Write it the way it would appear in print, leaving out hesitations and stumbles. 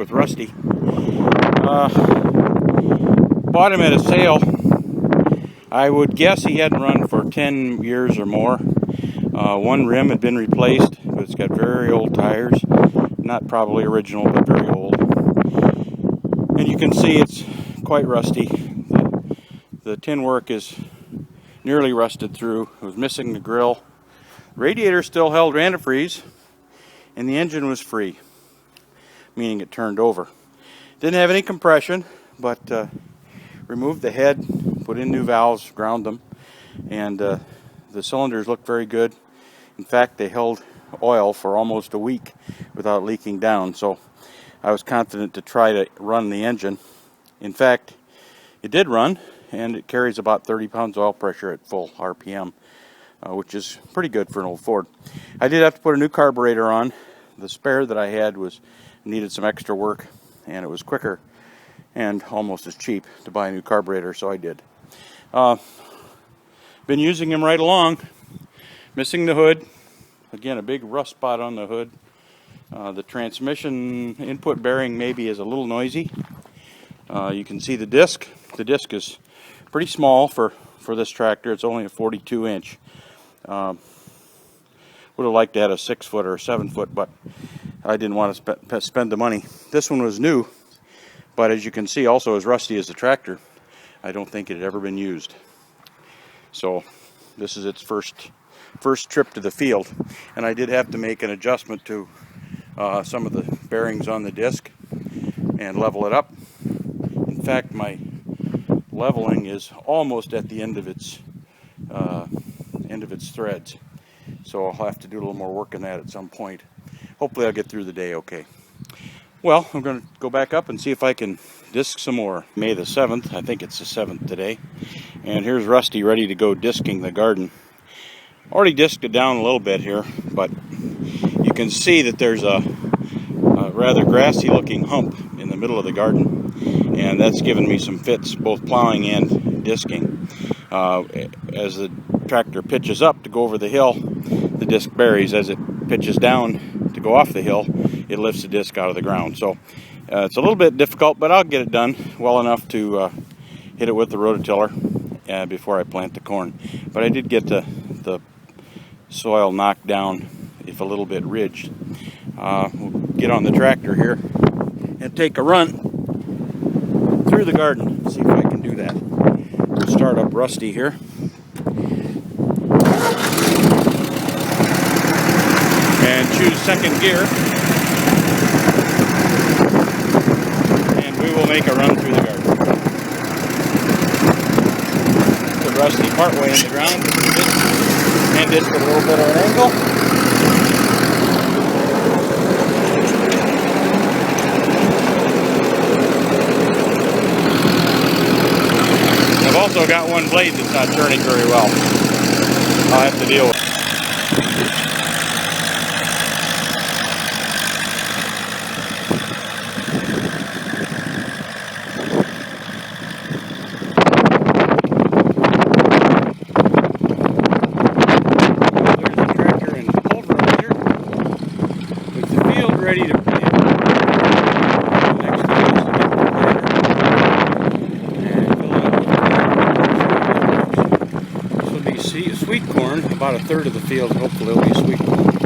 with Rusty. Bought him at a sale. I would guess he hadn't run for 10 years or more. One rim had been replaced, but it's got very old tires. Not probably original, but very old. And you can see it's quite rusty. The tin work is nearly rusted through. It was missing the grill. Radiator still held antifreeze, and the engine was free, meaning it turned over. Didn't have any compression, but removed the head, put in new valves, ground them, and the cylinders looked very good. In fact, they held oil for almost a week without leaking down, so I was confident to try to run the engine. In fact, it did run, and it carries about 30 pounds oil pressure at full RPM, which is pretty good for an old Ford. I did have to put a new carburetor on. The spare that I had needed some extra work, and it was quicker and almost as cheap to buy a new carburetor, so I did. Been using him right along. Missing the hood. Again, a big rust spot on the hood. The transmission input bearing maybe is a little noisy. You can see the disc. The disc is pretty small for this tractor. It's only a 42 inch. Would have liked to have a 6 foot or a 7 foot, but I didn't want to spend the money. This one was new, but as you can see, also as rusty as the tractor. I don't think it had ever been used. So this is its first trip to the field, and I did have to make an adjustment to some of the bearings on the disc and level it up. In fact, my leveling is almost at the end of its threads, so I'll have to do a little more work on that at some point. Hopefully I'll get through the day okay. Well, I'm going to go back up and see if I can disc some more. May the 7th, I think it's the 7th today, and here's Rusty ready to go disking the garden. Already disked it down a little bit here, but you can see that there's a rather grassy looking hump in the middle of the garden, and that's given me some fits both plowing and disking. As the tractor pitches up to go over the hill, the disc buries. As it pitches down to go off the hill, it lifts the disc out of the ground. So it's a little bit difficult, but I'll get it done well enough to hit it with the rototiller before I plant the corn. But I did get the soil knocked down, if a little bit ridged. We'll get on the tractor here and take a run through the garden. See if I can do that. We'll start up Rusty here. And choose second gear. And we will make a run through the garden. Put Rusty partway in the ground. And just with a little bit of an angle. I've also got one blade that's not turning very well. I'll have to deal with it. Ready to plant. The next step is to get the planter and fill it up with corn. This will be sweet corn, about a third of the field. Hopefully it'll be sweet corn.